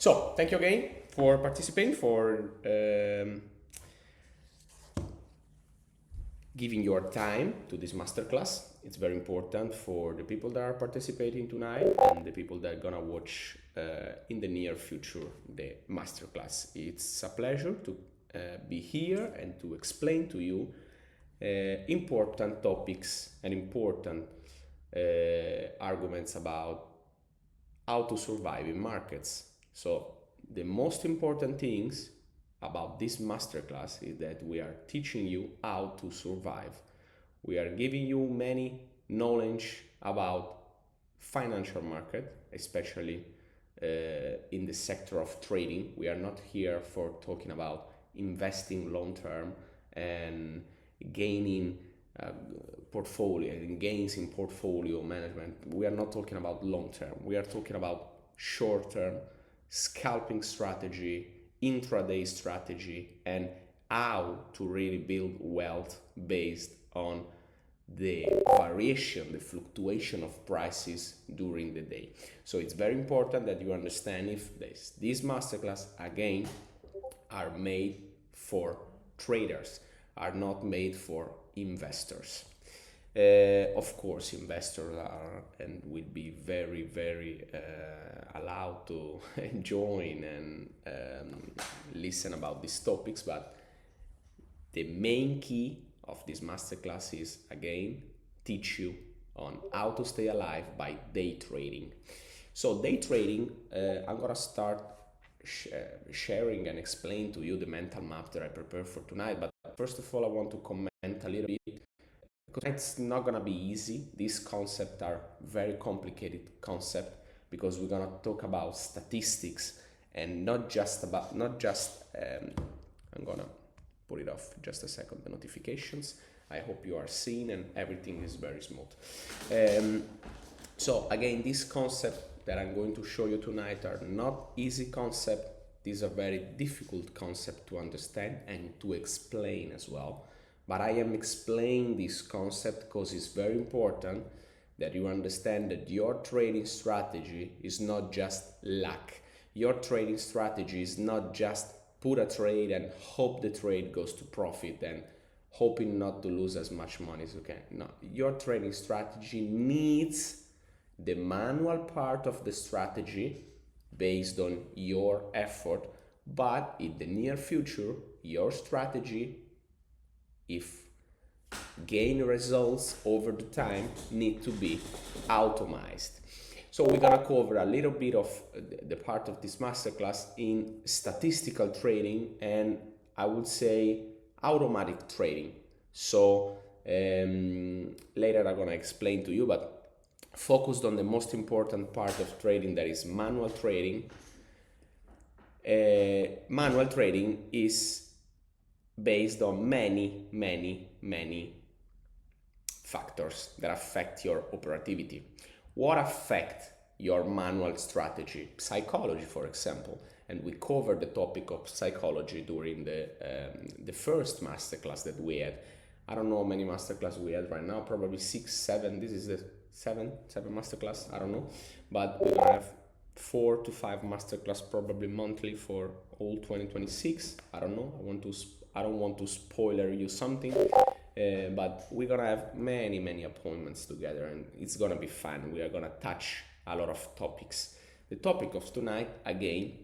So thank you again for participating, for giving your time to this masterclass. It's very important for the people that are participating tonight and the people that are gonna watch in the near future the masterclass. It's a pleasure to be here and to explain to you important topics and important arguments about how to survive in markets. So the most important things about this masterclass is that we are teaching you how to survive. We are giving you many knowledge about financial market, especially in the sector of trading. We are not here for talking about investing long term and gaining portfolio and gains in portfolio management. We are not talking about long term. We are talking about short term scalping strategy, intraday strategy, and how to really build wealth based on the variation, the fluctuation of prices during the day. So it's very important that you understand if this masterclass again are made for traders, are not made for investors. Of course, investors are and will be very allowed to join and listen about these topics, but the main key of this masterclass is again teach you on how to stay alive by day trading. So day trading, I'm gonna start sharing and explain to you the mental map that I prepared for tonight. But first of all, I want to comment a little bit because it's not gonna be easy. These concepts are very complicated concepts because we're gonna talk about statistics and not just I'm gonna put it off just a second, the notifications. I hope you are seeing and everything is very smooth. So again, this concept that I'm going to show you tonight are not easy concepts. These are very difficult concepts to understand and to explain as well. But I am explaining this concept because it's very important that you understand that your trading strategy is not just luck. Your trading strategy is not just put a trade and hope the trade goes to profit and hoping not to lose as much money as you can. No, your trading strategy needs the manual part of the strategy based on your effort, but in the near future, your strategy, if gain results over the time, need to be automated. So we're gonna cover a little bit of the part of this masterclass in statistical trading and I would say automatic trading. So later I'm gonna explain to you, but focused on the most important part of trading, that is manual trading. Manual trading is based on many factors that affect your operativity. What affect your manual strategy? Psychology, for example, and we covered the topic of psychology during the first masterclass that we had. I don't know how many masterclass we had right now, probably 6, 7. This is the seven masterclass, I don't know, but we're gonna have 4 to 5 masterclass probably monthly for all 2026. I don't know. I don't want to spoiler you something, but we're gonna have many appointments together, and it's gonna be fun. We are gonna touch a lot of topics. The topic of tonight, again,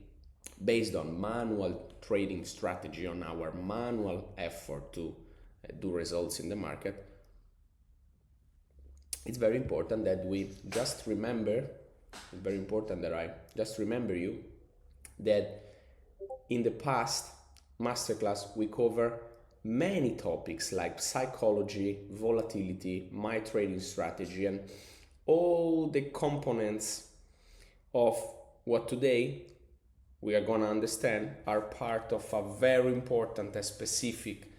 based on manual trading strategy, on our manual effort to do results in the market. It's very important that we just remember. It's very important that I just remember you that in the past masterclass we cover many topics like psychology, volatility, my trading strategy, and all the components of what today we are going to understand are part of a very important and specific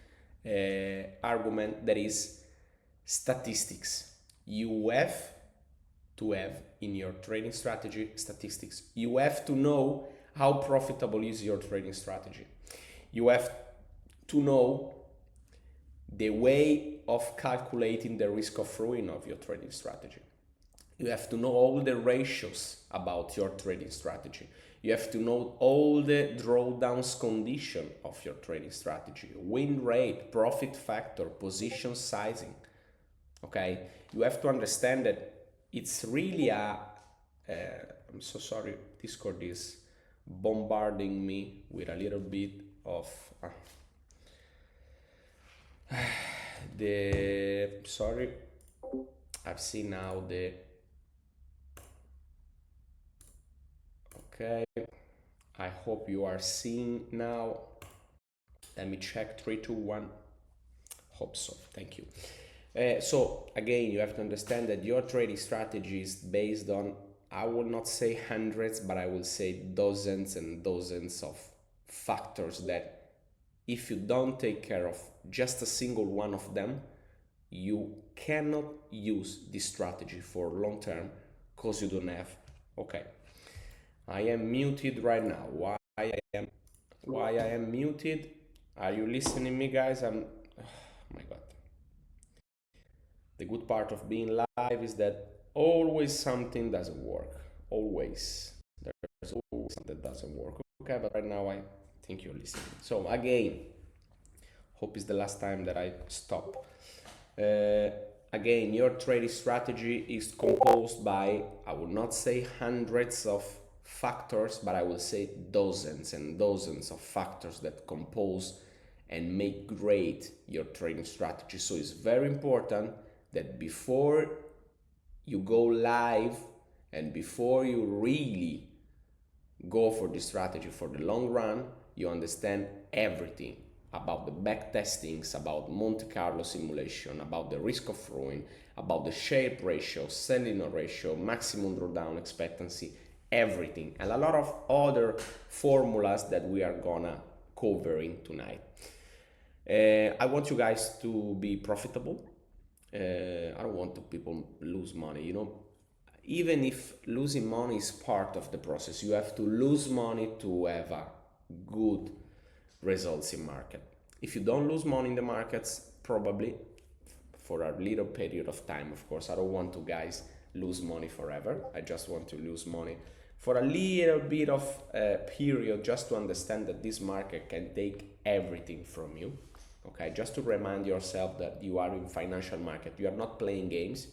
argument, that is statistics. You have to have in your trading strategy statistics. You have to know how profitable is your trading strategy. You have to know the way of calculating the risk of ruin of your trading strategy. You have to know all the ratios about your trading strategy. You have to know all the drawdowns condition of your trading strategy, win rate, profit factor, position sizing. Okay, you have to understand that it's really I'm so sorry, Discord is bombarding me with a little bit of the sorry. I've seen now the okay. I hope you are seeing now. Let me check 3, 2, 1. Hope so. Thank you. So again, you have to understand that your trading strategy is based on, I will not say hundreds, but I will say dozens and dozens of factors that if you don't take care of just a single one of them, you cannot use this strategy for long term because you don't have. Okay, I am muted right now. Why I am muted? Are you listening me, guys? Oh my god. The good part of being live is that always something doesn't work. Always. There's always something that doesn't work. Okay, but right now I think you're listening. So again, hope it's the last time that I stop. Uh, Again, your trading strategy is composed by, I will not say hundreds of factors, but I will say dozens and dozens of factors that compose and make great your trading strategy. So it's very important that before you go live and before you really go for the strategy for the long run, you understand everything about the back testings, about Monte Carlo simulation, about the risk of ruin, about the shape ratio, selling ratio, maximum drawdown expectancy, everything, and a lot of other formulas that we are gonna covering tonight. I want you guys to be profitable. I don't want people lose money. Even if losing money is part of the process, you have to lose money to have a good results in market. If you don't lose money in the markets, probably for a little period of time, of course, I don't want to guys lose money forever. I just want to lose money for a little bit of period, just to understand that this market can take everything from you. Okay, just to remind yourself that you are in financial market. You are not playing games.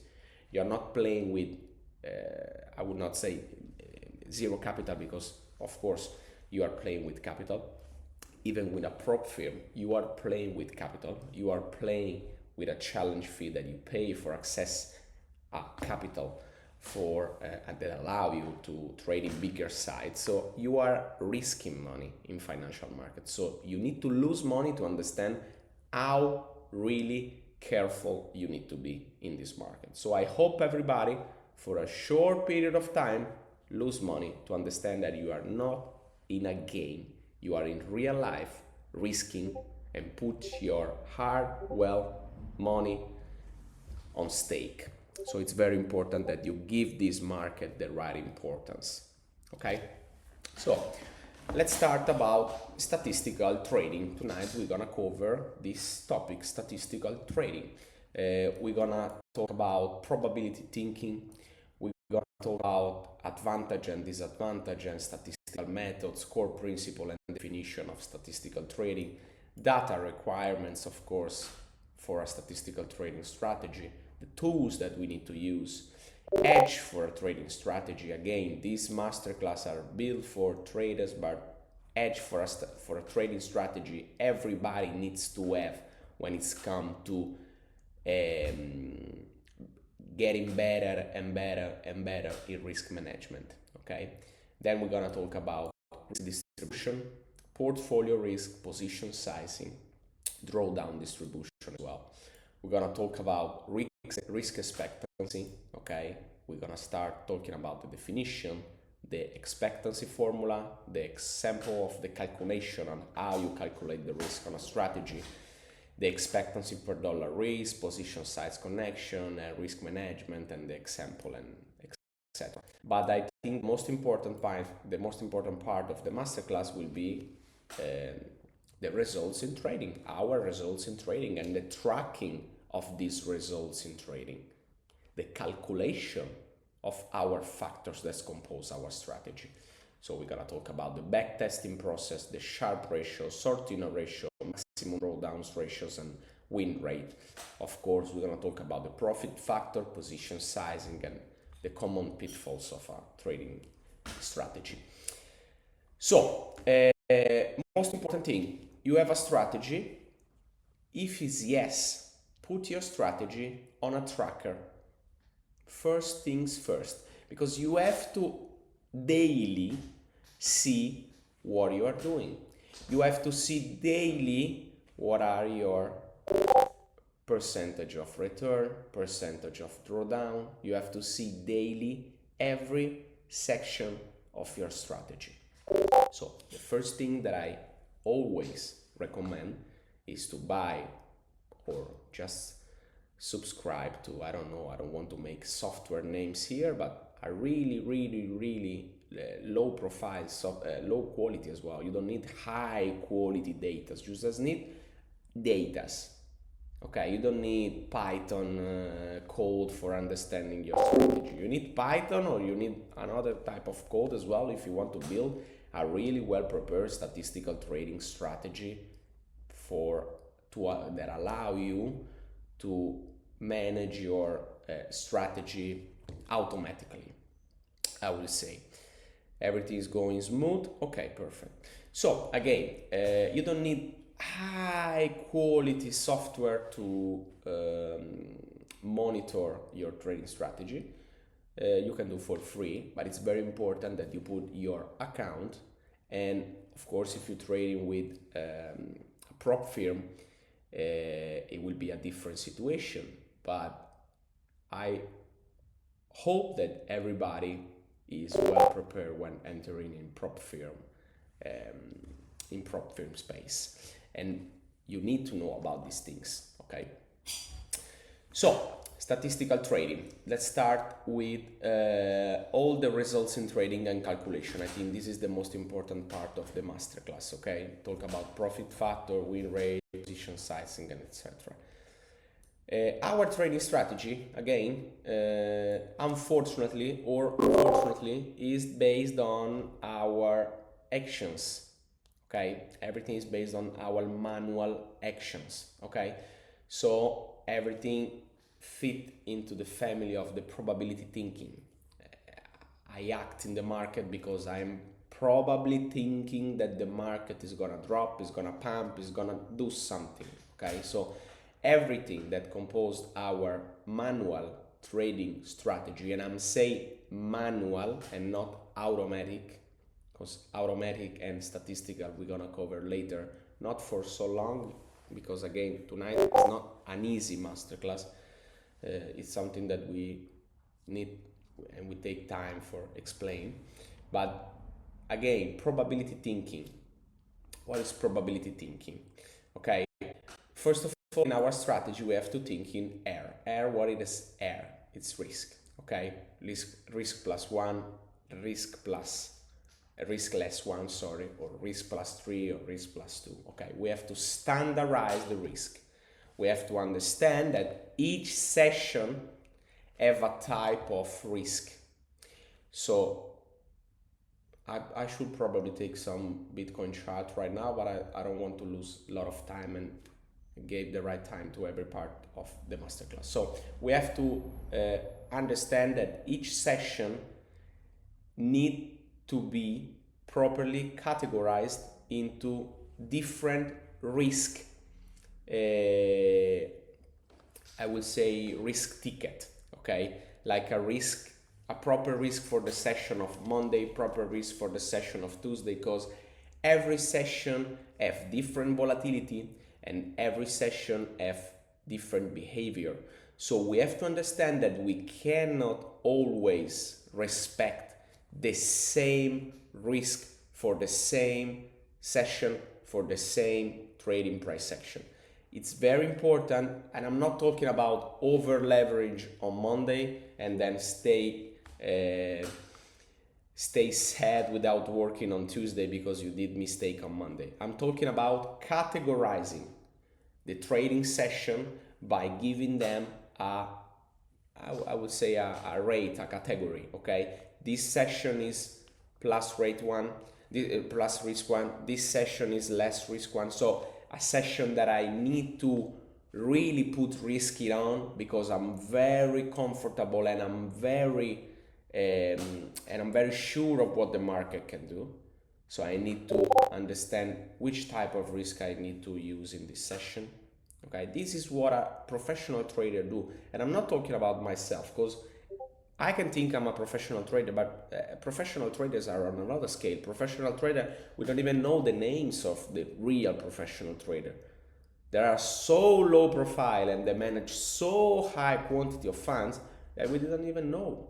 You are not playing with I would not say zero capital, because of course you are playing with capital. Even with a prop firm, you are playing with capital. You are playing with a challenge fee that you pay for access capital for and that allow you to trade in bigger sites. So you are risking money in financial markets. So you need to lose money to understand how really careful you need to be in this market. So I hope everybody, for a short period of time, lose money to understand that you are not in a game. You are in real life risking and put your hard, money on stake. So it's very important that you give this market the right importance. Okay? So let's start about statistical trading. Tonight we're gonna cover this topic, statistical trading. We're gonna talk about probability thinking. We're gonna talk about advantage and disadvantage and statistical methods, core principle and definition of statistical trading, data requirements, of course, for a statistical trading strategy, the tools that we need to use, edge for a trading strategy. Again, these masterclass are built for traders, but edge for a trading strategy everybody needs to have when it's come to getting better and better and better in risk management. Okay, then we're gonna talk about risk distribution, portfolio risk, position sizing, drawdown distribution as well. We're gonna talk about risk expectancy. Okay, we're gonna start talking about the definition, the expectancy formula, the example of the calculation on how you calculate the risk on a strategy, the expectancy per dollar risk, position size connection, risk management, and the example, and etc. But I think the most important part of the masterclass will be the results in trading, our results in trading, and the tracking of these results in trading, the calculation of our factors that compose our strategy. So we're gonna talk about the back testing process, the Sharpe ratio, sorting ratio, maximum drawdowns ratios, and win rate. Of course, we're gonna talk about the profit factor, position sizing, and the common pitfalls of a trading strategy. So, most important thing, you have a strategy. If it's yes, put your strategy on a tracker. First things first, because you have to daily see what you are doing. You have to see daily what are your percentage of return, percentage of drawdown. You have to see daily every section of your strategy. So the first thing that I always recommend is to buy or just subscribe to, I don't know, I don't want to make software names here, but a really low profile, low quality as well. You don't need high quality data, you just need datas. Okay, you don't need Python code for understanding your strategy. You need Python, or you need another type of code as well if you want to build a really well prepared statistical trading strategy that allow you to manage your strategy automatically. I will say everything is going smooth. Okay, perfect. So again, you don't need high quality software to monitor your trading strategy. You can do for free, but it's very important that you put your account. And of course, if you're trading with a prop firm, it will be a different situation. But I hope that everybody is well prepared when entering in prop firm space, and you need to know about these things. Okay, so statistical trading. Let's start with all the results in trading and calculation. I think this is the most important part of the masterclass. Okay, talk about profit factor, win rate, position sizing, and etc. Our trading strategy, again, unfortunately or fortunately, is based on our actions. Okay, everything is based on our manual actions. Okay, so everything fit into the family of the probability thinking. I act in the market because I'm probably thinking that the market is gonna drop, is gonna pump, is gonna do something. Okay, so everything that composed our manual trading strategy, and I'm saying manual and not automatic, because automatic and statistical we're gonna cover later, not for so long, because again tonight is not an easy masterclass. It's something that we need and we take time for explain. But again, probability thinking. What is probability thinking? Okay, first of all, in our strategy we have to think in R. What is R? It's risk. Okay, risk plus one, risk less one, sorry, or risk plus 3 or risk plus 2. Okay, we have to standardize the risk. We have to understand that each session have a type of risk. So I should probably take some Bitcoin chart right now, but I don't want to lose a lot of time and give the right time to every part of the masterclass. So we have to understand that each session need to be properly categorized into different risk, I will say risk ticket, okay? Like a proper risk for the session of Monday, proper risk for the session of Tuesday, because every session have different volatility and every session have different behavior. So we have to understand that we cannot always respect the same risk for the same session, for the same trading price section. It's very important, and I'm not talking about over leverage on Monday and then stay sad without working on Tuesday because you did mistake on Monday. I'm talking about categorizing the trading session by giving them I would say a rate, a category. Okay, this session is plus rate one, plus risk one. This session is less risk one. So a session that I need to really put risky on because I'm very comfortable and I'm very sure of what the market can do. So I need to understand which type of risk I need to use in this session. Okay, this is what a professional trader do. And I'm not talking about myself because I can think I'm a professional trader, but professional traders are on another scale. Professional trader, we don't even know the names of the real professional trader. They are so low profile and they manage so high quantity of funds that we didn't even know.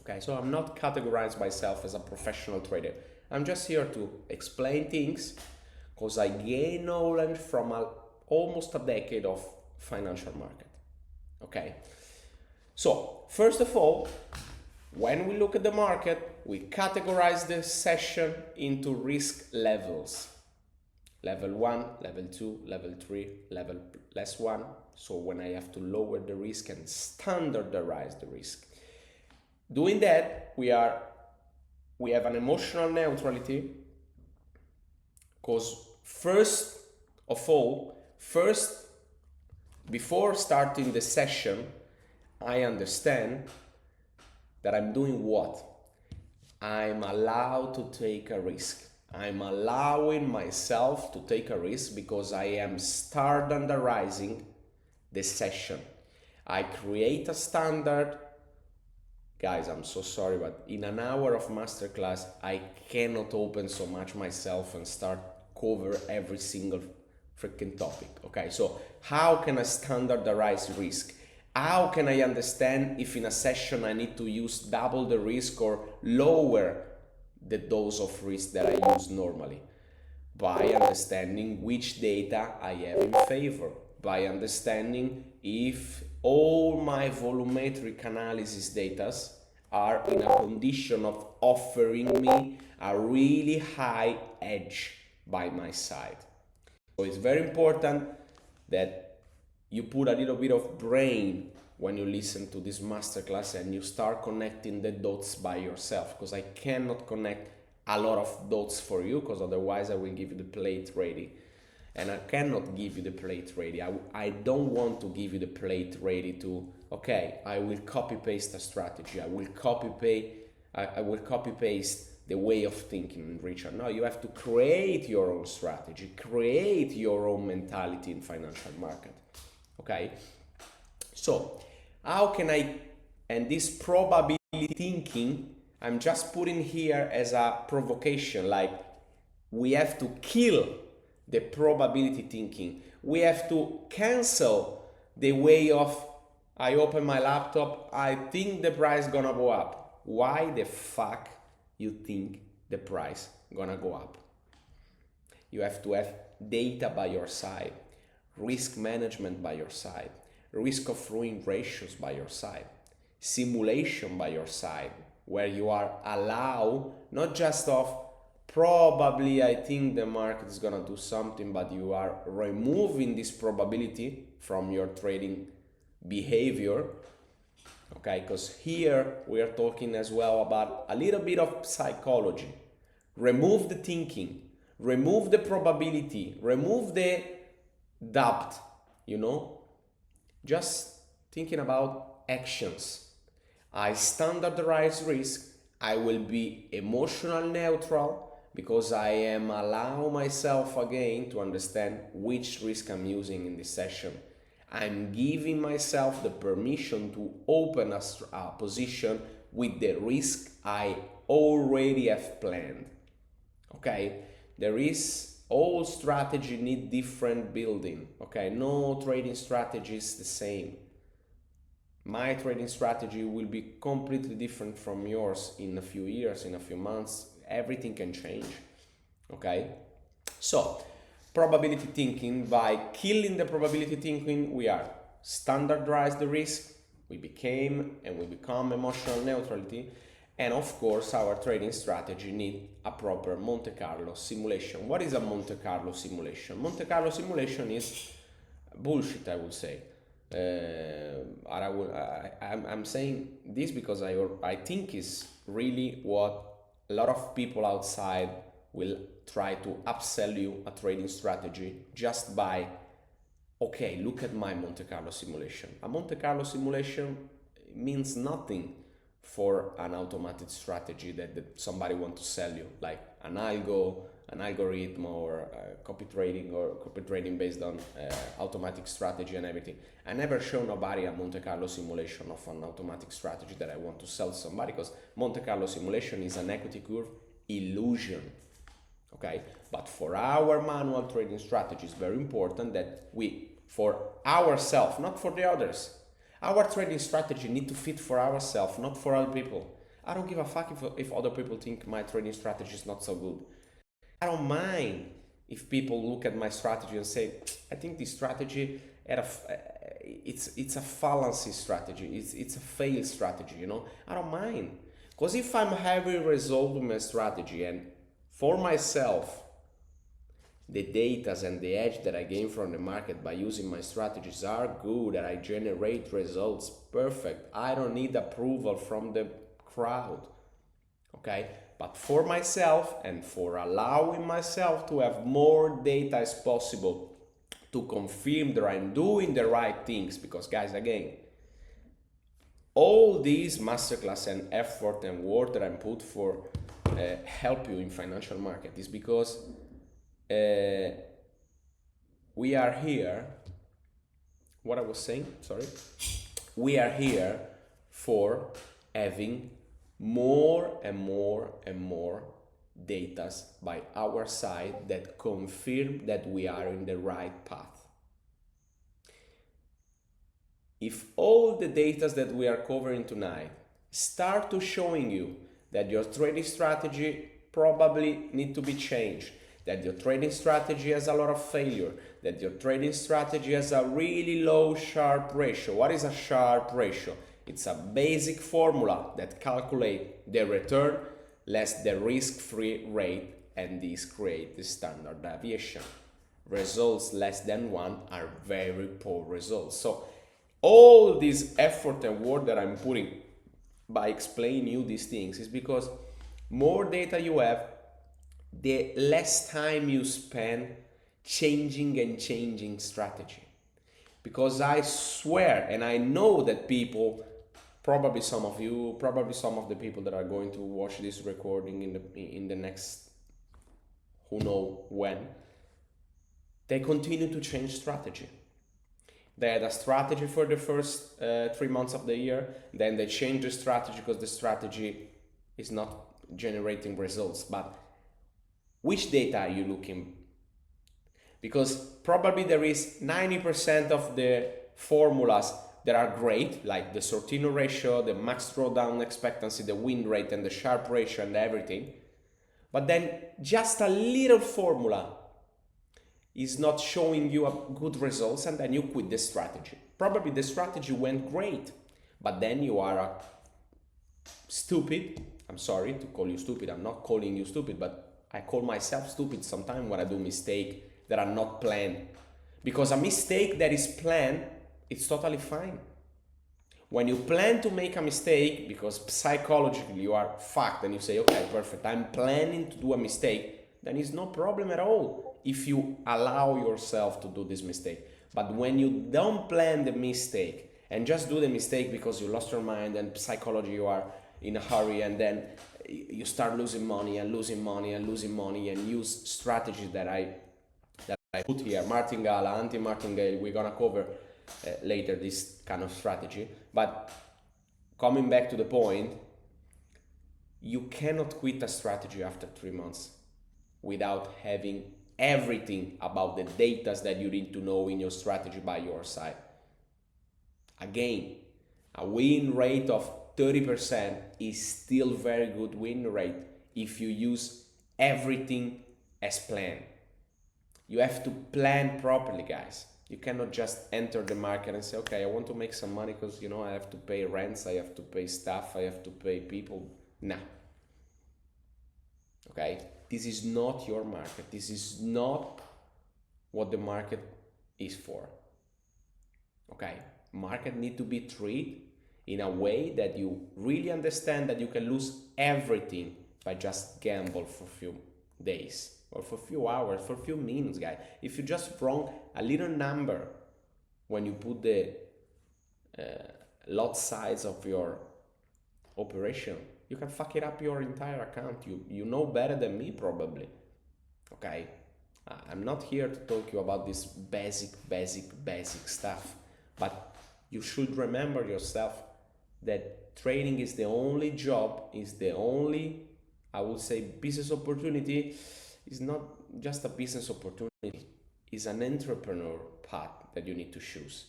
Okay, so I'm not categorized myself as a professional trader. I'm just here to explain things because I gain knowledge from almost a decade of financial market. Okay, so first of all, when we look at the market, we categorize the session into risk levels. Level 1, level 2, level 3, level less 1. So when I have to lower the risk and standardize the risk. Doing that, we have an emotional neutrality because first, before starting the session, I understand that I'm doing what? I'm allowed to take a risk. I'm allowing myself to take a risk because I am standardizing the session. I create a standard. Guys, I'm so sorry, but in an hour of masterclass, I cannot open so much myself and start cover every single freaking topic. Okay, so how can I standardize risk? How can I understand if in a session I need to use double the risk or lower the dose of risk that I use normally? By understanding which data I have in favor, by understanding if all my volumetric analysis data are in a condition of offering me a really high edge by my side. So it's very important that you put a little bit of brain when you listen to this masterclass and you start connecting the dots by yourself, because I cannot connect a lot of dots for you, because otherwise I will give you the plate ready, and I cannot give you the plate ready. I don't want to give you the plate ready to, okay, I will copy paste a strategy, I will copy paste the way of thinking, Richard. No, you have to create your own strategy, create your own mentality in financial market. Okay, so how can and this probability thinking, I'm just putting here as a provocation, like we have to kill the probability thinking. We have to cancel the way of, I open my laptop, I think the price gonna go up. Why the fuck you think the price gonna go up? You have to have data by your side, risk management by your side, risk of ruin ratios by your side, simulation by your side, where you are allowed not just of probably I think the market is gonna do something, but you are removing this probability from your trading behavior. Okay, because here we are talking as well about a little bit of psychology. Remove the thinking, remove the probability, remove the doubt, just thinking about actions. I standardize risk, I will be emotional neutral because I am allow myself again to understand which risk I'm using in this session. I'm giving myself the permission to open a position with the risk I already have planned. Okay, there is all strategy need different building. Okay, no trading strategy is the same. My trading strategy will be completely different from yours in a few years, in a few months. Everything can change. Okay, so probability thinking, by killing the probability thinking, we are standardize the risk, we become emotional neutrality, and of course our trading strategy need a proper Monte Carlo simulation. What is a Monte Carlo simulation? Monte Carlo simulation is bullshit, I would say. I'm saying this because I think is really what a lot of people outside will try to upsell you a trading strategy just by, okay, look at my Monte Carlo simulation. A Monte Carlo simulation means nothing for an automated strategy that somebody wants to sell you, like an an algorithm, or copy trading based on automatic strategy and everything. I never show nobody a Monte Carlo simulation of an automatic strategy that I want to sell somebody, because Monte Carlo simulation is an equity curve illusion. Okay, but for our manual trading strategy, it's very important that we, for ourselves, not for the others, our trading strategy need to fit for ourselves, not for other people. I don't give a fuck if other people think my trading strategy is not so good. I don't mind if people look at my strategy and say, I think this strategy it's a fallacy strategy, it's a fail strategy, you know. I don't mind, because if I'm having result with my strategy, and for myself, the data and the edge that I gain from the market by using my strategies are good, and I generate results perfect, I don't need approval from the crowd. Okay, but for myself, and for allowing myself to have more data as possible to confirm that I'm doing the right things, because guys, again, all these masterclass and effort and work that I'm put for help you in financial market is because we are here, what I was saying, sorry, we are here for having more and more and more data by our side that confirm that we are in the right path. If all the data that we are covering tonight start to showing you that your trading strategy probably need to be changed, that your trading strategy has a lot of failure, that your trading strategy has a really low Sharpe ratio. What is a Sharpe ratio? It's a basic formula that calculates the return less the risk-free rate, and this creates the standard deviation. Results less than 1 are very poor results. So all this effort and work that I'm putting by explaining you these things is because more data you have, the less time you spend changing strategy. Because I swear, and I know that people, probably some of you, probably some of the people that are going to watch this recording in the next, who know when, they continue to change strategy. They had a strategy for the first 3 months of the year, then they change the strategy because the strategy is not generating results. But which data are you looking? Because probably there is 90% of the formulas that are great, like the Sortino ratio, the max drawdown expectancy, the win rate, and the Sharpe ratio, and everything. But then just a little formula is not showing you a good results, and then you quit the strategy. Probably the strategy went great, but then you are a stupid. I'm sorry to call you stupid. I'm not calling you stupid, but I call myself stupid sometimes when I do mistake that are not planned. Because a mistake that is planned, it's totally fine. When you plan to make a mistake, because psychologically you are fucked and you say, okay, perfect, I'm planning to do a mistake, then it's no problem at all if you allow yourself to do this mistake. But when you don't plan the mistake and just do the mistake because you lost your mind and psychology, you are in a hurry, and then you start losing money and losing money and losing money, and use strategy that I put here, martingale, anti-martingale. We're gonna cover later this kind of strategy. But coming back to the point, you cannot quit a strategy after 3 months without having everything about the data that you need to know in your strategy by your side. Again, a win rate of 30% is still very good win rate if you use everything as planned. You have to plan properly, guys. You cannot just enter the market and say, okay, I want to make some money because, I have to pay rents, I have to pay staff, I have to pay people. Nah. Okay? This is not your market. This is not what the market is for. Okay? Market need to be treated in a way that you really understand that you can lose everything by just gamble for a few days or for a few hours, for a few minutes, guys. If you just wrong a little number when you put the lot size of your operation, you can fuck it up your entire account. You know better than me probably. Okay, I'm not here to talk you about this basic stuff, but you should remember yourself that trading is the only job, is the only, I would say, business opportunity. Is not just a business opportunity, is an entrepreneur path that you need to choose.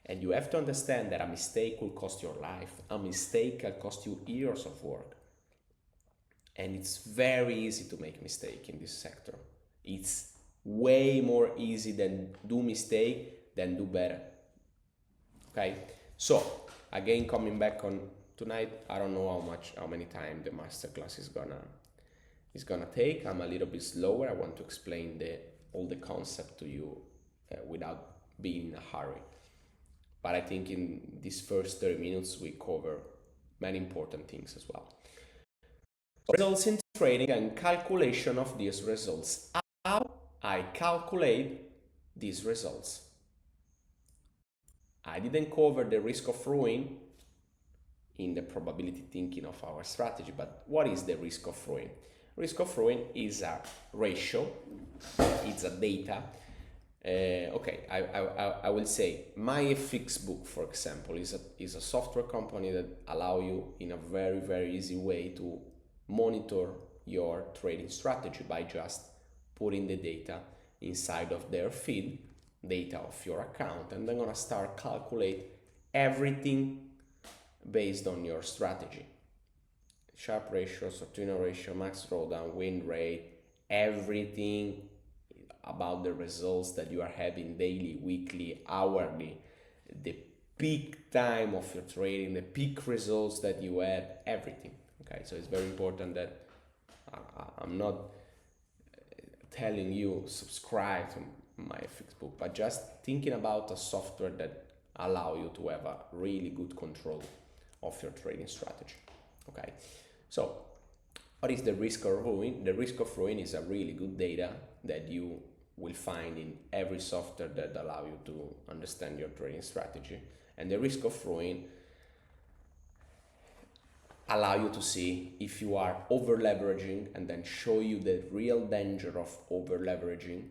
And you have to understand that a mistake will cost your life. A mistake can cost you years of work. And it's very easy to make mistake in this sector. It's way more easy than do mistake than do better. Okay? So, again, coming back on tonight, I don't know how many times the masterclass is gonna take. I'm a little bit slower. I want to explain all the concept to you without being in a hurry. But I think in these first 30 minutes, we cover many important things as well. Results in trading and calculation of these results. How I calculate these results. I didn't cover the risk of ruin in the probability thinking of our strategy, but what is the risk of ruin? Risk of ruin is a ratio, it's a data. Okay, I will say my FX book, for example, is a software company that allow you in a very easy way to monitor your trading strategy by just putting the data inside of their feed, data of your account, and they're gonna start calculate everything based on your strategy. Sharp ratio, Sortino ratio, max drawdown, win rate, everything about the results that you are having daily, weekly, hourly, the peak time of your trading, the peak results that you had, everything. Okay, so it's very important that I'm not telling you subscribe to my FX book, but just thinking about a software that allow you to have a really good control of your trading strategy. Okay, so what is the risk of ruin? The risk of ruin is a really good data that you will find in every software that allow you to understand your trading strategy. And the risk of ruin allow you to see if you are over leveraging and then show you the real danger of over leveraging.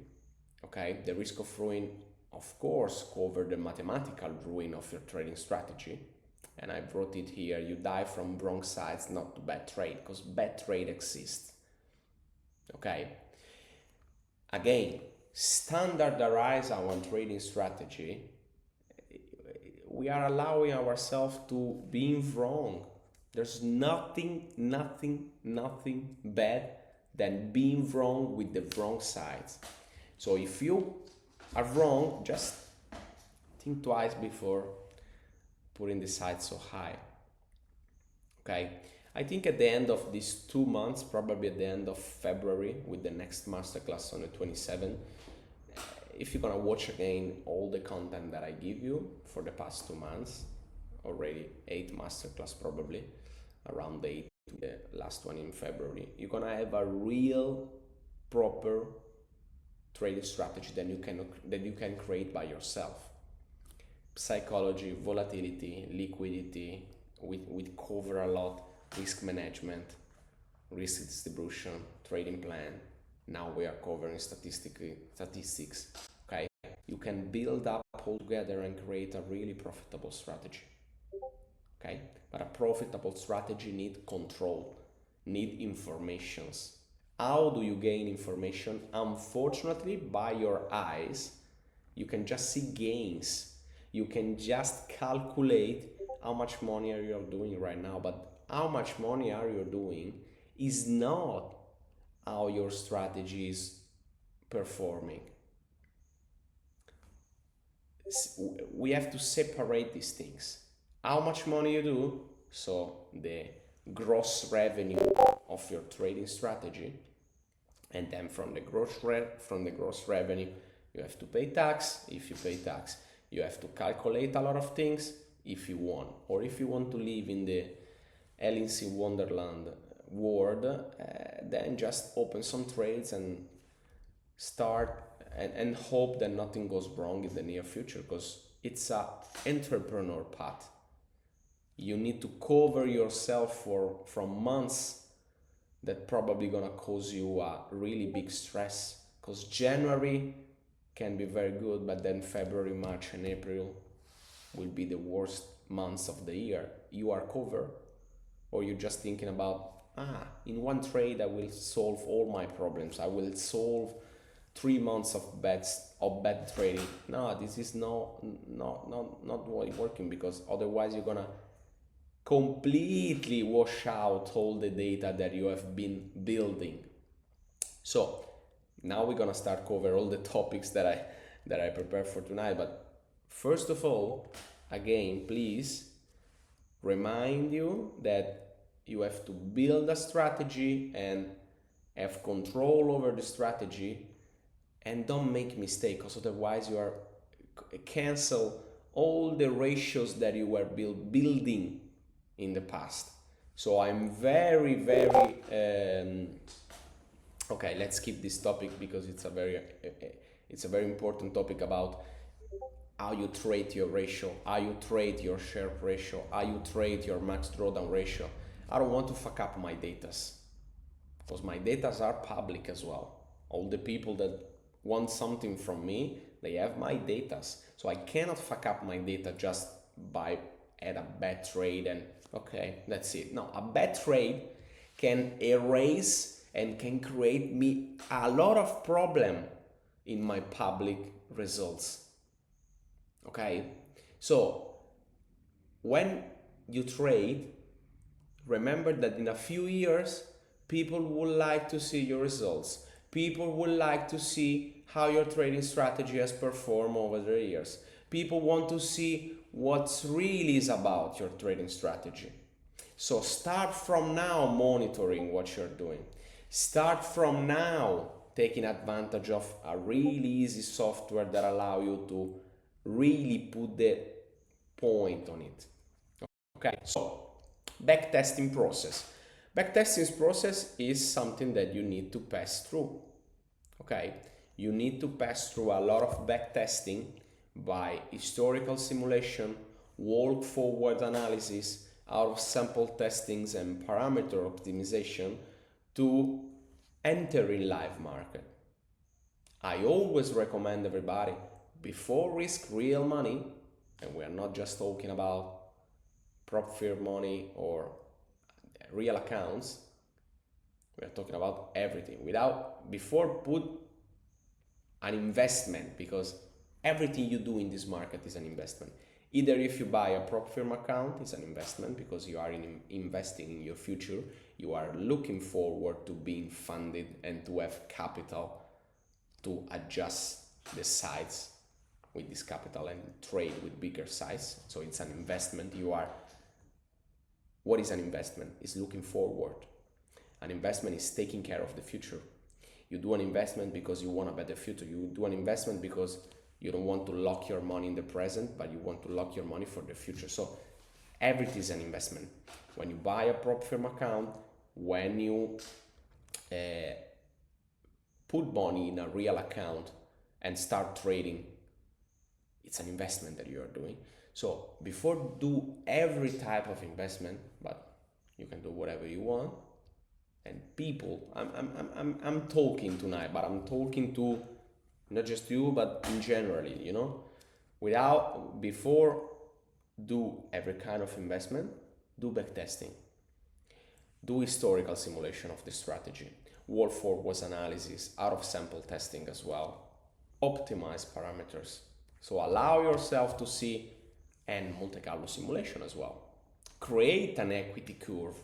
Okay, the risk of ruin, of course, cover the mathematical ruin of your trading strategy. And I brought it here. You die from wrong sides, not to bad trade, because bad trade exists. Okay. Again, standardize our trading strategy. We are allowing ourselves to be wrong. There's nothing bad than being wrong with the wrong sides. So if you are wrong, just think twice before putting the sides so high. Okay, I think at the end of these 2 months, probably at the end of February with the next masterclass on the 27th, if you're gonna watch again all the content that I give you for the past 2 months, already 8 masterclass probably, around 8, the last one in February, you're gonna have a real proper trading strategy that you can create by yourself. Psychology, volatility, liquidity, we cover a lot, risk management, risk distribution, trading plan. Now we are covering statistics. Okay, you can build up all together and create a really profitable strategy. Okay, but a profitable strategy need control, need informations. How do you gain information? Unfortunately, by your eyes, you can just see gains. You can just calculate how much money are you doing right now, but how much money are you doing is not how your strategy is performing. We have to separate these things. How much money you do, so the gross revenue of your trading strategy, and then from the gross revenue, you have to pay tax. If you pay tax, you have to calculate a lot of things if you want, or if you want to live in the Alice in Wonderland word, then just open some trades and start and hope that nothing goes wrong in the near future, because it's a entrepreneur path. You need to cover yourself from months that probably gonna cause you a really big stress, because January can be very good, but then February, March and April will be the worst months of the year. You are covered, or you're just thinking about, in one trade I will solve all my problems, I will solve 3 months of bad trading. No, this is not working, because otherwise you're gonna completely wash out all the data that you have been building. So now we're gonna start cover all the topics that I prepared for tonight. But first of all, again, please remind you that you have to build a strategy and have control over the strategy, and don't make mistakes, because otherwise you are cancel all the ratios that you were building in the past. So I'm very okay, let's skip this topic, because it's a very important topic about how you trade your ratio, how you trade your Sharpe ratio, how you trade your max drawdown ratio. I don't want to fuck up my datas, because my datas are public as well. All the people that want something from me, they have my datas. So I cannot fuck up my data just by add a bad trade and okay, that's it. No, a bad trade can erase and can create me a lot of problem in my public results. Okay, so when you trade, remember that in a few years, people would like to see your results. People would like to see how your trading strategy has performed over the years. People want to see what really is about your trading strategy. So start from now monitoring what you're doing. Start from now taking advantage of a really easy software that allow you to really put the point on it. Okay, so backtesting process. Backtesting process is something that you need to pass through. Okay, you need to pass through a lot of backtesting by historical simulation, walk forward analysis, out of sample testings and parameter optimization to enter in live market. I always recommend everybody, before risk real money, and we are not just talking about prop firm money or real accounts, we are talking about everything. Before put an investment, because everything you do in this market is an investment. Either if you buy a prop firm account, it's an investment because you are investing in your future. You are looking forward to being funded and to have capital to adjust the size with this capital and trade with bigger size. So it's an investment. What is an investment? It's looking forward. An investment is taking care of the future. You do an investment because you want a better future. You do an investment because you don't want to lock your money in the present, but you want to lock your money for the future. So everything is an investment. When you buy a prop firm account, when you put money in a real account and start trading, it's an investment that you are doing. So before do every type of investment, but you can do whatever you want. And people, I'm talking tonight, but I'm talking to not just you, but in generally, before do every kind of investment, do backtesting, do historical simulation of the strategy, walk forward analysis, out of sample testing as well, optimize parameters. So allow yourself to see, and Monte Carlo simulation as well. Create an equity curve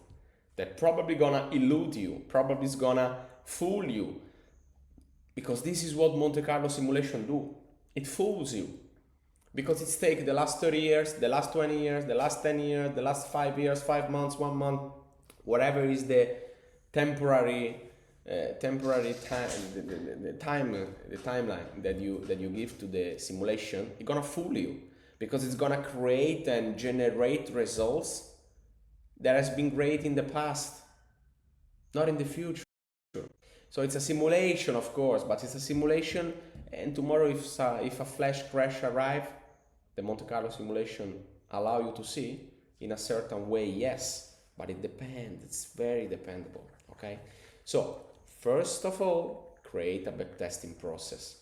that probably gonna elude you, probably is gonna fool you, because this is what Monte Carlo simulation do. It fools you, because it's take the last 30 years, the last 20 years, the last 10 years, the last 5 years, 5 months, 1 month, whatever is the temporary time, the timeline that you give to the simulation. It's gonna fool you, because it's gonna create and generate results that has been great in the past. not in the future. So it's a simulation, of course, but it's a simulation. And tomorrow, if a flash crash arrive, the Monte Carlo simulation allow you to see in a certain way, yes, but it depends. It's very dependable. Okay. So first of all, create a backtesting process.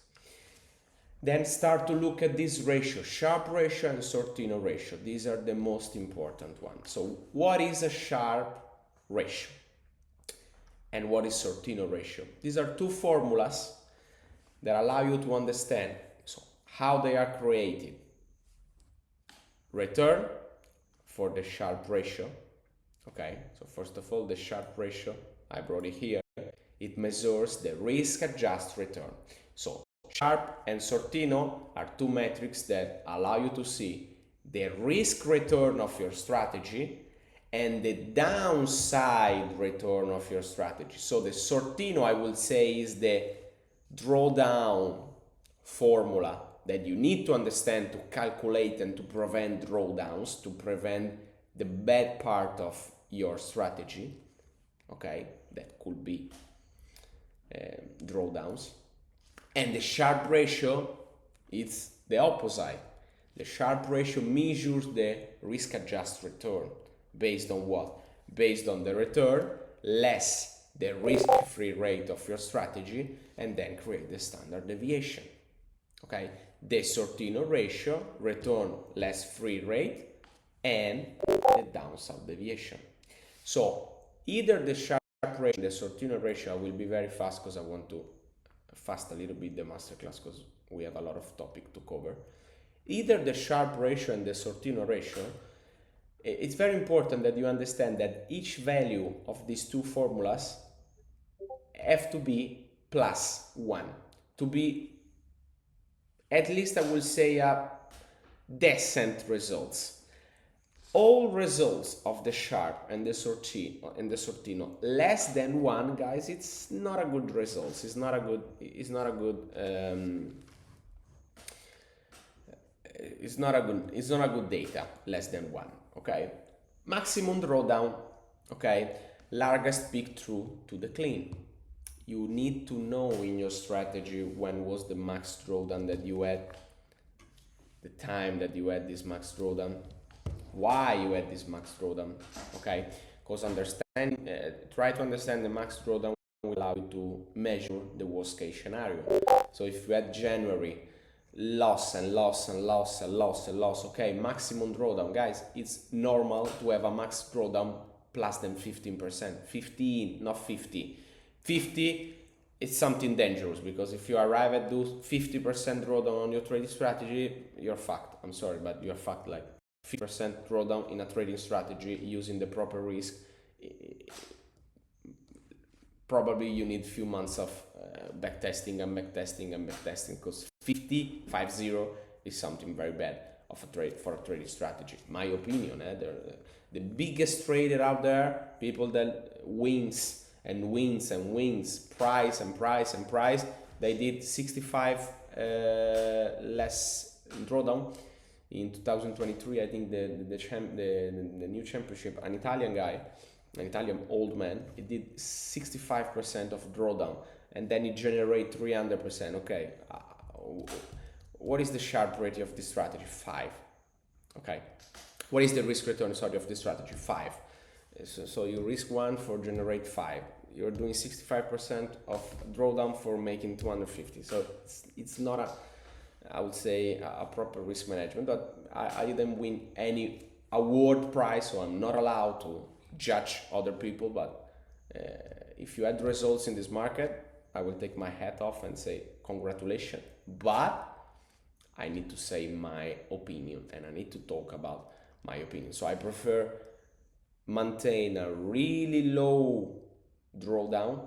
Then start to look at this ratio, Sharpe ratio and Sortino ratio. These are the most important ones. So what is a Sharpe ratio? And what is Sortino ratio? These are two formulas that allow you to understand how they are created. Return for the Sharpe ratio. Okay, so first of all, the Sharpe ratio, I brought it here. It measures the risk-adjusted return. So Sharpe and Sortino are two metrics that allow you to see the risk return of your strategy and the downside return of your strategy. So the Sortino, I will say, is the drawdown formula that you need to understand to calculate and to prevent drawdowns, to prevent the bad part of your strategy. Okay, that could be drawdowns. And the Sharpe ratio, it's the opposite. The Sharpe ratio measures the risk-adjusted return. Based on what? Based on the return less the risk-free rate of your strategy, and then create the standard deviation. Okay? The Sortino ratio, return less free rate, and the downside deviation. So either the Sharpe ratio and the Sortino ratio, I will be very fast because I want to fast a little bit the masterclass because we have a lot of topic to cover. Either the Sharpe ratio and the Sortino ratio, it's very important that you understand that each value of these two formulas have to be +1 to be, at least I will say, a decent results. All results of the Sharpe and the Sortino less than 1, guys, it's not a good results. It's not a good data. Less than 1. Okay. Maximum drawdown. Okay. Largest peak through to the clean. You need to know in your strategy when was the max drawdown that you had, the time that you had this max drawdown, why you had this max drawdown. Okay, because try to understand the max drawdown will allow you to measure the worst case scenario. So if you had January loss and loss and loss and loss and loss, okay, maximum drawdown, guys, it's normal to have a max drawdown plus than 15%. 15, not 50. 50 is something dangerous, because if you arrive at those 50% drawdown on your trading strategy, you're fucked. I'm sorry, but you're fucked. Like 50% drawdown in a trading strategy using the proper risk, probably you need a few months of backtesting, because 50 is something very bad of a trade for a trading strategy. My opinion, the biggest trader out there, people that wins, price and price, they did 65 less drawdown in 2023. I think the new championship, an Italian guy, an Italian old man, he did 65% of drawdown, and then he generate 300%. Okay, what is the Sharpe rating of this strategy? 5. Okay, what is the risk return of this strategy? 5. So you risk 1 for generate 5. You're doing 65% of drawdown for making 250. So it's not I would say, a proper risk management. But I didn't win any award prize, so I'm not allowed to judge other people. But if you had results in this market, I will take my hat off and say congratulations. But I need to say my opinion, and I need to talk about my opinion. So I prefer maintain a really low drawdown,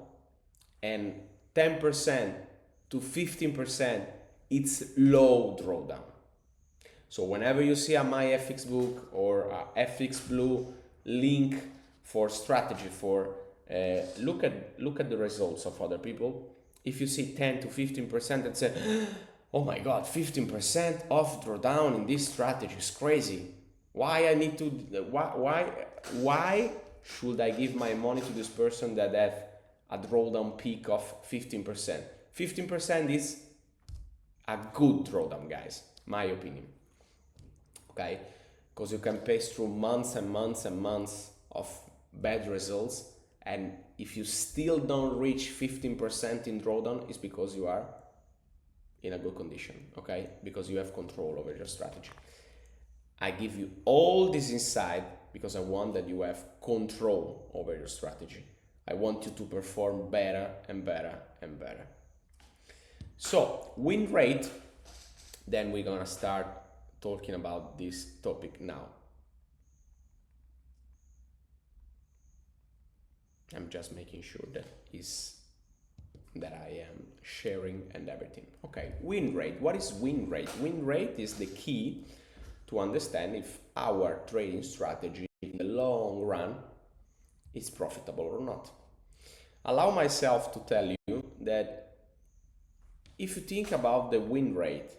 and 10% to 15% it's low drawdown. So whenever you see a MyFX book or a FX Blue link for strategy, for look at the results of other people. If you see 10 to 15% and say, oh my god, 15% off drawdown in this strategy is crazy. Why I need to why should I give my money to this person that have a drawdown peak of 15%? 15% is a good drawdown, guys, my opinion. Okay, because you can pass through months and months and months of bad results, and if you still don't reach 15% in drawdown, it's because you are in a good condition, okay? Because you have control over your strategy. I give you all this insight because I want that you have control over your strategy. I want you to perform better and better and better. So, win rate, then we're gonna start talking about this topic now. I'm just making sure that I am sharing and everything. Okay, win rate. What is win rate? Win rate is the key to understand if our trading strategy in the long run is profitable or not. Allow myself to tell you that if you think about the win rate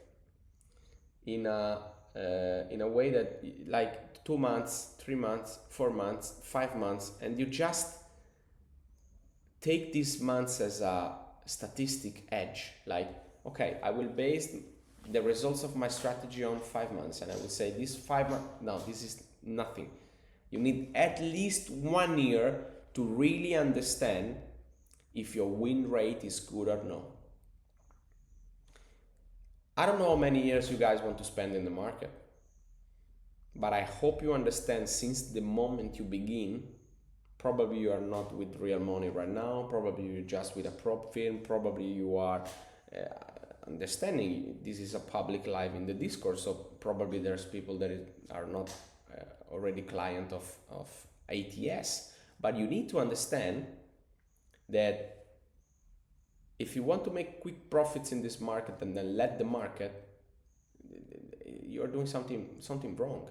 in a way that like 2 months, 3 months, 4 months, 5 months, and you just take these months as a statistic edge, like, okay, I will base the results of my strategy on 5 months, and I will say this 5 months, no, this is nothing. You need at least 1 year to really understand if your win rate is good or not. I don't know how many years you guys want to spend in the market, but I hope you understand since the moment you begin, probably you are not with real money right now, probably you're just with a prop firm, probably you are understanding this is a public live in the Discord, so probably there's people that are not already client of ATS, but you need to understand that if you want to make quick profits in this market and then let the market, you're doing something wrong.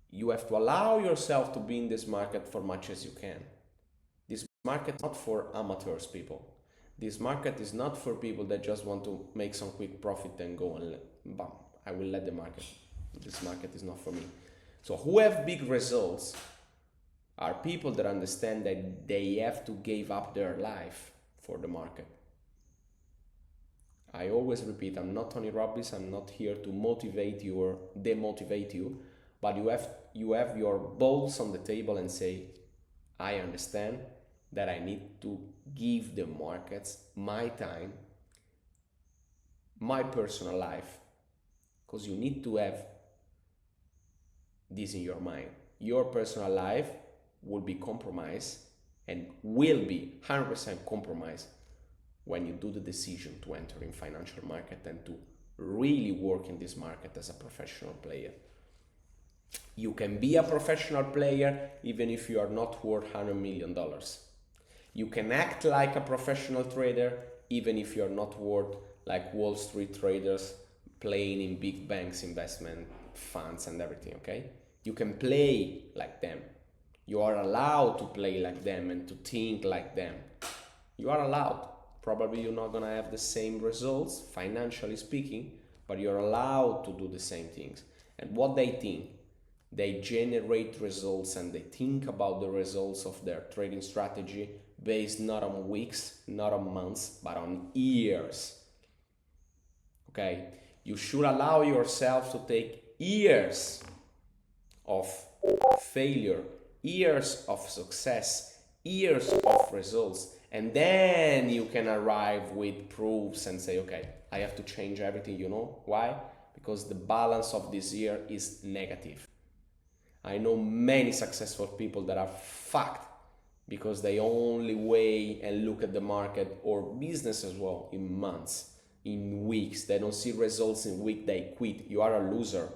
You have to allow yourself to be in this market for much as you can. This market is not for amateurs people. This market is not for people that just want to make some quick profit and go and bam, I will let the market. This market is not for me. So who have big results are people that understand that they have to give up their life for the market. I always repeat, I'm not Tony Robbins, I'm not here to motivate you or demotivate you, but you have your balls on the table and say, I understand that I need to give the markets my time, my personal life, because you need to have this in your mind. Your personal life will be compromised and will be 100% compromised when you do the decision to enter in financial market and to really work in this market as a professional player. You can be a professional player even if you are not worth $100 million. You can act like a professional trader even if you're not worth like Wall Street traders playing in big banks, investment funds and everything, okay? You can play like them. You are allowed to play like them and to think like them. You are allowed. Probably you're not gonna have the same results, financially speaking, but you're allowed to do the same things. And what they think, they generate results and they think about the results of their trading strategy based not on weeks, not on months, but on years. Okay? You should allow yourself to take years of failure, years of success, years of results, and then you can arrive with proofs and say, okay, I have to change everything, you know? Why? Because the balance of this year is negative. I know many successful people that are fucked because they only weigh and look at the market or business as well in months, in weeks. They don't see results in week, they quit. You are a loser.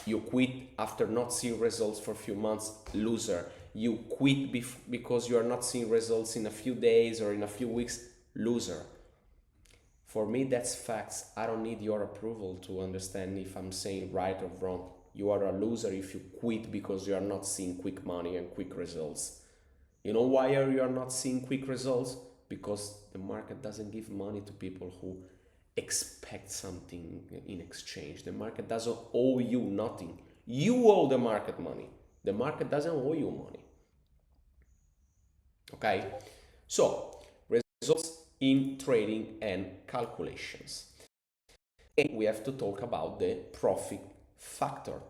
You quit after not seeing results for a few months, loser. You quit because you are not seeing results in a few days or in a few weeks, loser. For me, that's facts. I don't need your approval to understand if I'm saying right or wrong. You are a loser if you quit because you are not seeing quick money and quick results. You know why you are not seeing quick results? Because the market doesn't give money to people who expect something in exchange. The market doesn't owe you nothing. You owe the market money. The market doesn't owe you money. Okay? So, results in trading and calculations. And we have to talk about the profit factor.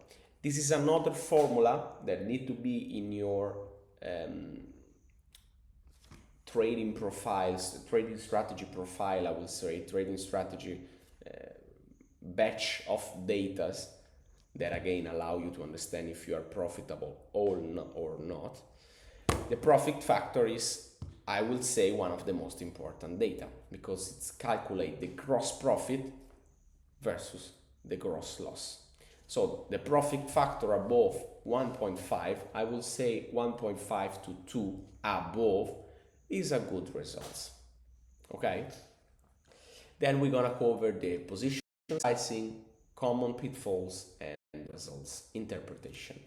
This is another formula that need to be in your trading profiles, trading strategy profile, I would say, trading strategy batch of datas that again allow you to understand if you are profitable or not. The profit factor is, I will say, one of the most important data because it's calculate the gross profit versus the gross loss. So the profit factor above 1.5, I will say 1.5 to 2 above is a good result. Okay? Then we're gonna cover the position sizing, common pitfalls, and results interpretation.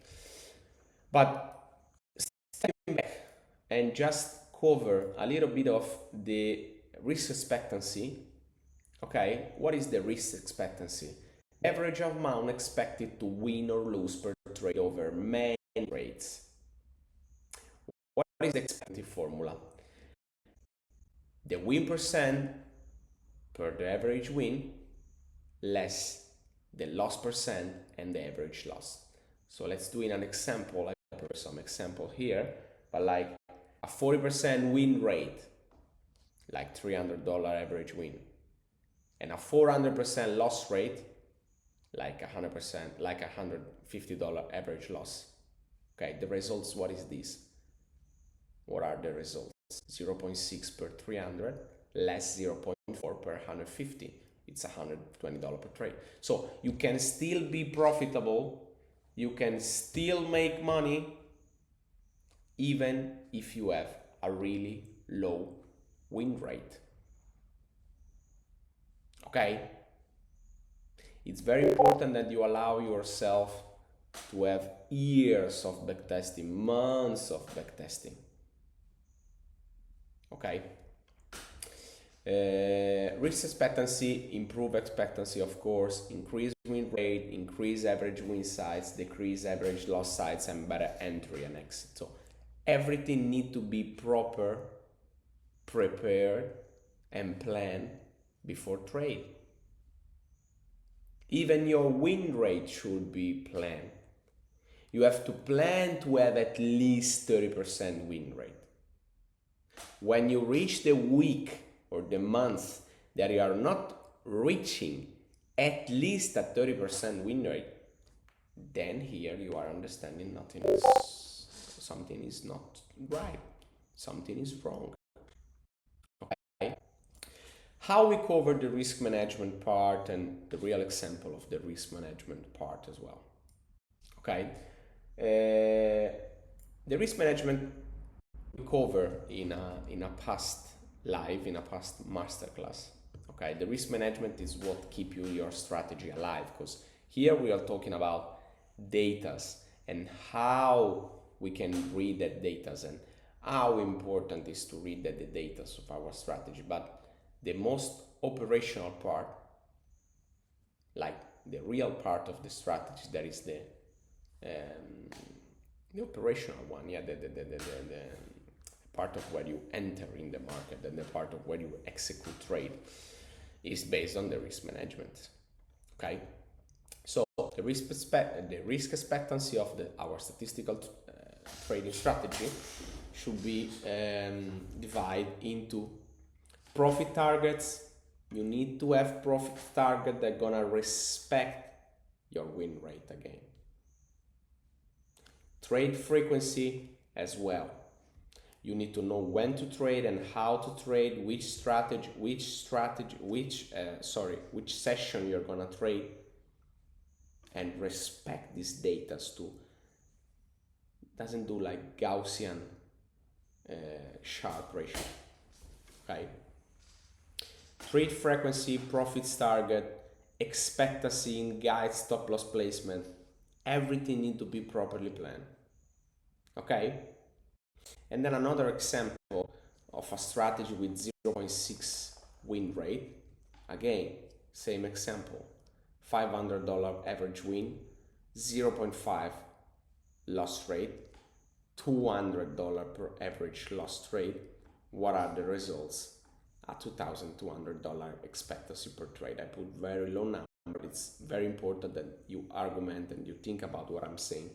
But stepping back and just cover a little bit of the risk expectancy. Okay, what is the risk expectancy? Average amount expected to win or lose per trade over many trades. What is the expected formula? The win percent per the average win less the loss percent and the average loss. So let's do in an example. I put some example here, but like a 40% win rate, like $300 average win, and a 400% loss rate, like 100%, like $150 average loss. Okay, the results, what is this? What are the results? 0.6 per 300 less 0.4 per 150. It's $120 per trade. So you can still be profitable, you can still make money even if you have a really low win rate. Okay? It's very important that you allow yourself to have years of backtesting, months of backtesting. Okay? Risk expectancy, improve expectancy, of course, increase win rate, increase average win size, decrease average loss size, and better entry and exit. So everything need to be proper, prepared, and planned before trade. Even your win rate should be planned. You have to plan to have at least 30% win rate. When you reach the week or the month that you are not reaching at least a 30% win rate, then here you are understanding something is not right, something is wrong. Okay? How we cover the risk management part and the real example of the risk management part as well. Okay, the risk management we cover in a past live, in a past masterclass. Okay, the risk management is what keep your strategy alive, because here we are talking about datas and how we can read that datas and how important it is to read the datas of our strategy. But the most operational part, like the real part of the strategy, that is the operational one, yeah, the part of where you enter in the market and the part of where you execute trade, is based on the risk management. Okay, so the risk expectancy of our statistical trading strategy should be divided into profit targets. You need to have profit target that gonna respect your win rate again. Trade frequency as well. You need to know when to trade and how to trade, which session you're gonna trade, and respect these data too. Doesn't do like Gaussian Sharpe ratio. Okay. Trade frequency, profits target, expectancy in guide, stop loss placement, everything need to be properly planned. Okay. And then another example of a strategy with 0.6 win rate. Again, same example, $500 average win, 0.5 loss rate, $200 per average loss rate. What are the results? A $2,200 expectancy per trade. I put very low number. It's very important that you argument and you think about what I'm saying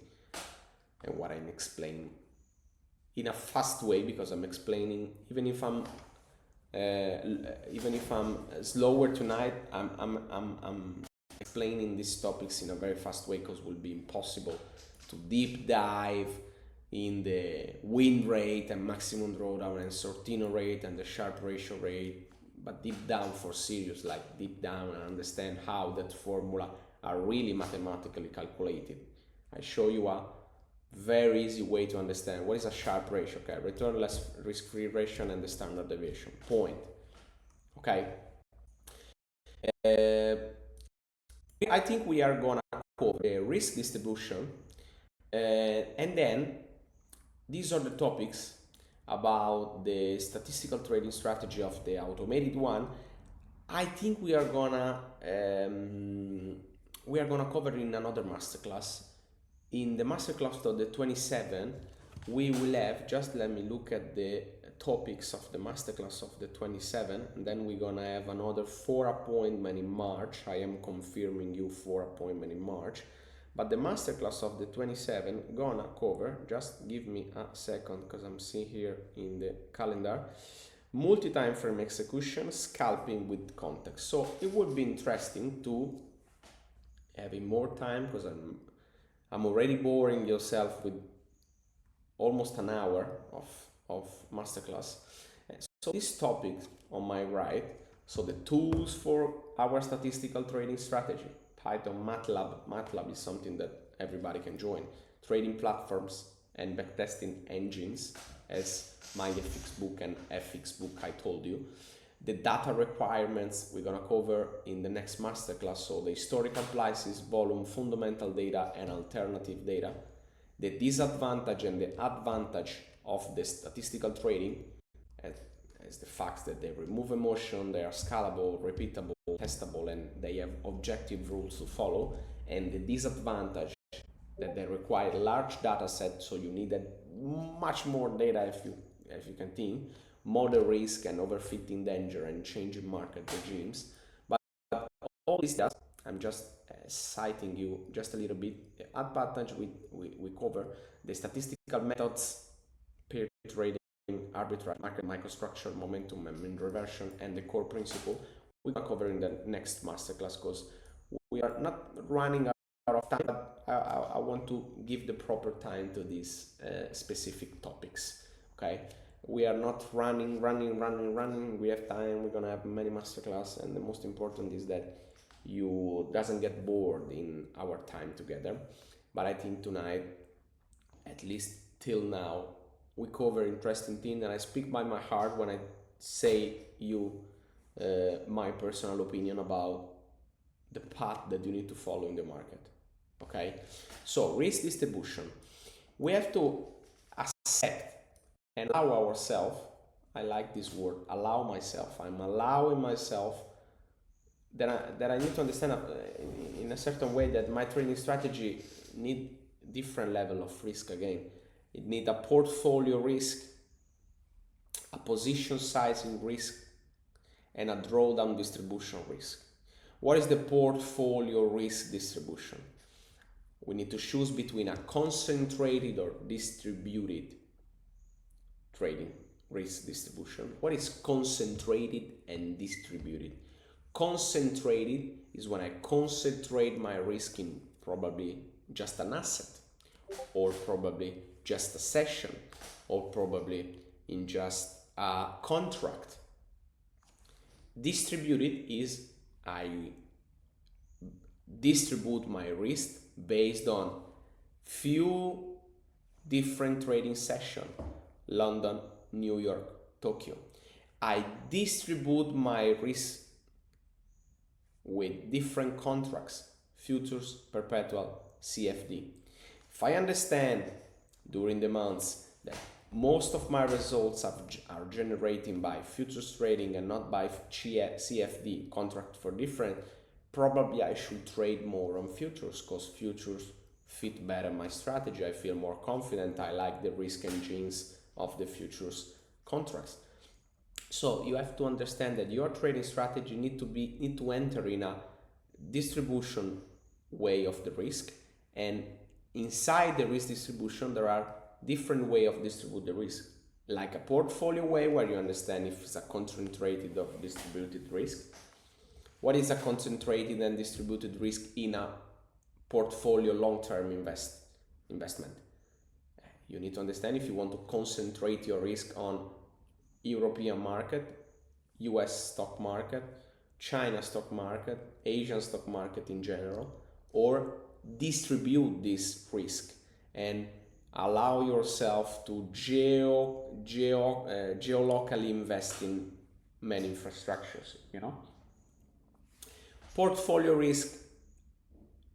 and what I'm explaining in a fast way, because I'm explaining, even if I'm slower tonight, I'm explaining these topics in a very fast way, because it will be impossible to deep dive in the win rate and maximum drawdown and Sortino rate and the Sharpe ratio rate, but deep down for serious, like deep down and understand how that formula are really mathematically calculated. I show you a very easy way to understand what is a Sharpe ratio. Okay, return less risk-free ratio and the standard deviation point. Okay, I think we are gonna cover the risk distribution, and then these are the topics about the statistical trading strategy of the automated one. I think we are gonna cover in another masterclass. In the masterclass of the 27, we will have, just let me look at the topics of the masterclass of the 27, and then we're gonna have another 4 appointment in March. I am confirming you 4 appointment in March. But the masterclass of the 27 gonna cover, just give me a second because I'm seeing here in the calendar, multi-time frame execution, scalping with context. So it would be interesting to having more time, because I'm already boring yourself with almost an hour of masterclass. So these topics on my right, so the tools for our statistical trading strategy, Python, MATLAB is something that everybody can join. Trading platforms and backtesting engines, as my FX book and FX book I told you. The data requirements we're gonna cover in the next masterclass, so the historical prices, volume, fundamental data, and alternative data. The disadvantage and the advantage of the statistical trading is the fact that they remove emotion, they are scalable, repeatable, testable, and they have objective rules to follow. And the disadvantage that they require large data set, so you need much more data if you can think, model risk and overfitting danger and changing market regimes. But all this data, I'm just citing you just a little bit. Advantage we cover the statistical methods, pair trading, arbitrage, market microstructure, momentum and mean reversion, and the core principle. We're going to cover in the next masterclass, because we are not running out of time, but I want to give the proper time to these specific topics. Okay, we are not running. We have time. We're going to have many masterclass, and the most important is that you doesn't get bored in our time together. But I think tonight, at least till now, we cover interesting things, and I speak by my heart when I say you my personal opinion about the path that you need to follow in the market. Okay, so risk distribution, we have to accept and allow ourselves. I like this word, allow myself. I'm allowing myself that I need to understand in a certain way that my trading strategy need different level of risk again. It need a portfolio risk, a position sizing risk, and a drawdown distribution risk. What is the portfolio risk distribution? We need to choose between a concentrated or distributed trading risk distribution. What is concentrated and distributed? Concentrated is when I concentrate my risk in probably just an asset, or probably just a session, or probably in just a contract. Distributed is I distribute my risk based on few different trading sessions, London, New York, Tokyo. I distribute my risk with different contracts, futures, perpetual, CFD. If I understand during the months that most of my results are generated by futures trading and not by CFD, contract for different, probably I should trade more on futures, because futures fit better my strategy. I feel more confident. I like the risk engines of the futures contracts. So you have to understand that your trading strategy need to enter in a distribution way of the risk, and inside the risk distribution there are different way of distribute the risk, like a portfolio way where you understand if it's a concentrated or distributed risk. What is a concentrated and distributed risk in a portfolio long-term investment? You need to understand if you want to concentrate your risk on European market, US stock market, China stock market, Asian stock market in general, or distribute this risk and allow yourself to geolocally invest in many infrastructures, you know. Portfolio risk,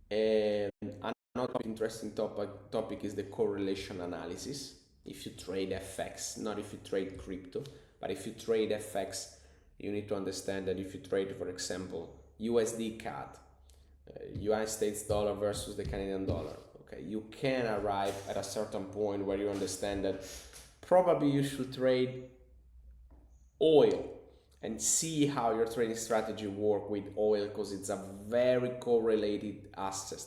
another interesting topic is the correlation analysis. If you trade FX, not if you trade crypto, but if you trade FX, you need to understand that if you trade, for example, USD CAD, United States dollar versus the Canadian dollar, okay, you can arrive at a certain point where you understand that probably you should trade oil and see how your trading strategy work with oil, because it's a very correlated asset.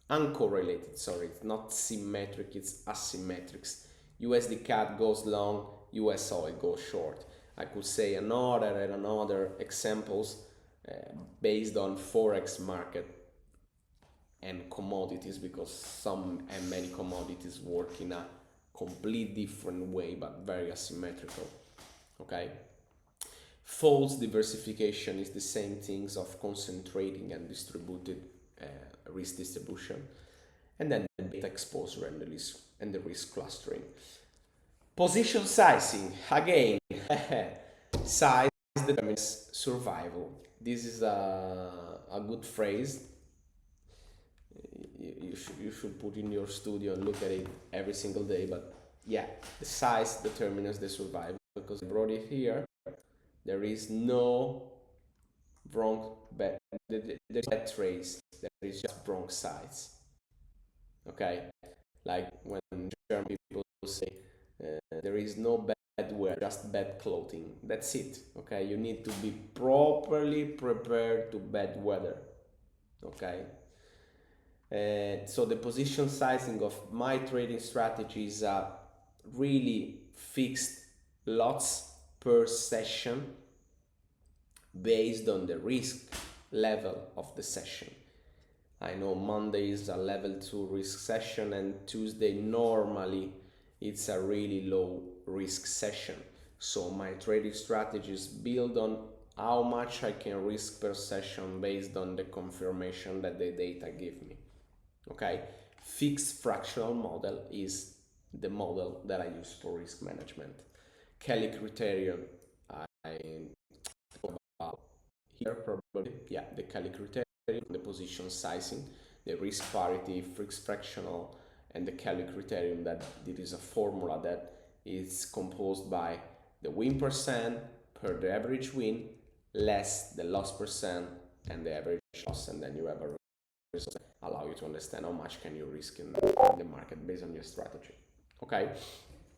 Uncorrelated, sorry, it's not symmetric, it's asymmetrics. USD CAD goes long, US oil goes short. I could say another examples based on forex market and commodities, because some and many commodities work in a complete different way but very asymmetrical. Okay, false diversification is the same things of concentrating and distributed risk distribution, and then the beta exposure and the risk clustering. Position sizing, again, size determines survival. This is a good phrase. You should put in your studio and look at it every single day. But yeah, the size determines the survival, because I brought it here. There is no wrong bet. There's bad trades. There is just wrong size. Okay, like when German people say there is no bad wear, just bad clothing. That's it. Okay, you need to be properly prepared to bad weather. Okay. So the position sizing of my trading strategy is really fixed lots per session based on the risk level of the session. I know Monday is a level 2 risk session, and Tuesday normally it's a really low risk session. So my trading strategy is built on how much I can risk per session based on the confirmation that the data give me. Okay, fixed fractional model is the model that I use for risk management. Kelly criterion, I talk about here probably, yeah, the Kelly criterion, the position sizing, the risk parity, fixed fractional, and the Kelly criterion, that it is a formula that is composed by the win percent per the average win less the loss percent and the average loss, and then you have a result that allow you to understand how much can you risk in the market based on your strategy. Okay,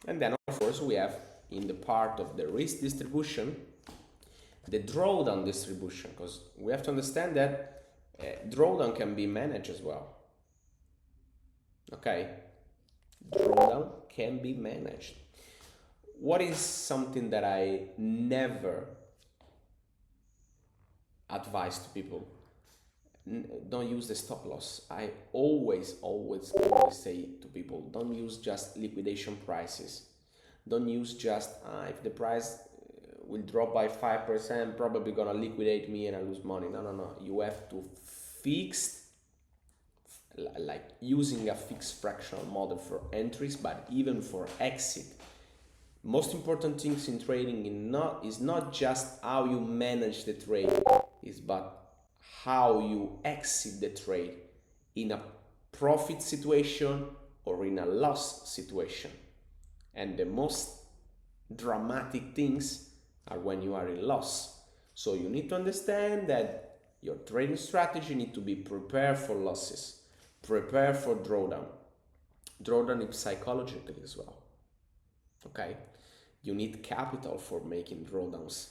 and then of course we have in the part of the risk distribution the drawdown distribution, because we have to understand that drawdown can be managed as well. Okay, drawdown can be managed. What is something that I never advise to people? Don't use the stop loss. I always say to people, don't use just liquidation prices. Don't use just if the price will drop by 5%, probably gonna liquidate me and I lose money. No. You have to fix, like using a fixed fractional model for entries, but even for exit. Most important things in trading is not just how you manage the trade, but how you exit the trade in a profit situation or in a loss situation. And the most dramatic things are when you are in loss. So you need to understand that your trading strategy needs to be prepared for losses. Prepare for drawdown. Drawdown is psychologically as well. Okay, you need capital for making drawdowns.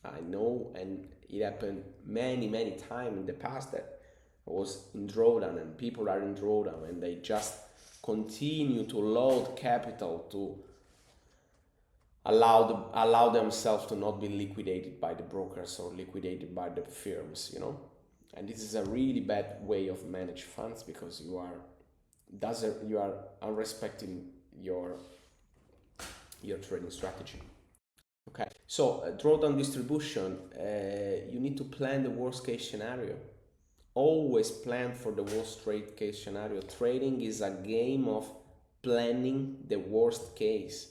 I know, and it happened many times in the past that I was in drawdown and people are in drawdown and they just continue to load capital to allow themselves to not be liquidated by the brokers or liquidated by the firms, you know. And this is a really bad way of manage funds, because you are unrespecting your trading strategy. Okay, so drawdown distribution, you need to plan the worst case scenario. Always plan for the worst case scenario. Trading is a game of planning the worst case.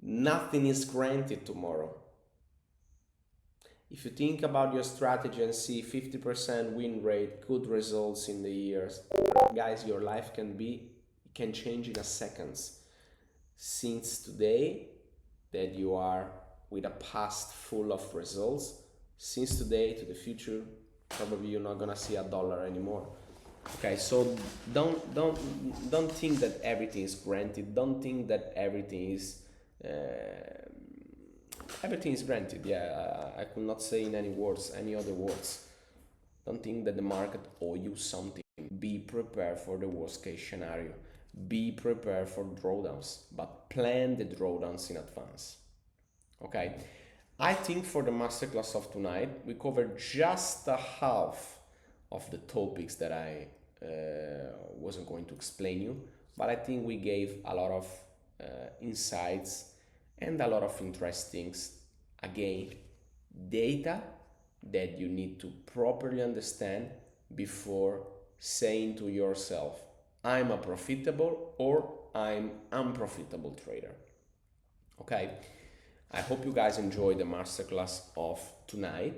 Nothing is granted tomorrow. If you think about your strategy and see 50% win rate, good results in the years, guys, your life can change in a seconds. Since today that you are with a past full of results, since today to the future, probably you're not gonna see $1 anymore. Okay, so don't think that everything is granted. Don't think that everything is granted. Yeah, I could not say in any other words. Don't think that the market owe you something. Be prepared for the worst case scenario. Be prepared for drawdowns, but plan the drawdowns in advance. Okay, I think for the masterclass of tonight, we covered just a half of the topics that I wasn't going to explain you, but I think we gave a lot of insights and a lot of interesting, again, data that you need to properly understand before saying to yourself, I'm a profitable or I'm unprofitable trader. Okay, I hope you guys enjoyed the masterclass of tonight.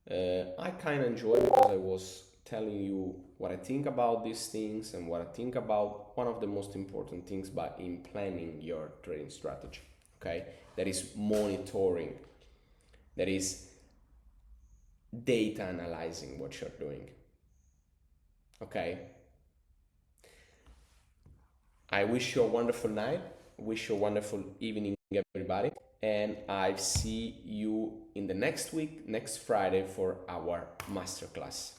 I kind of enjoyed it because I was telling you what I think about these things and what I think about one of the most important things in planning your trading strategy. Okay, that is monitoring, that is data analyzing what you're doing. Okay, I wish you a wonderful night, wish you a wonderful evening, everybody, and I see you in the next week, next Friday, for our masterclass.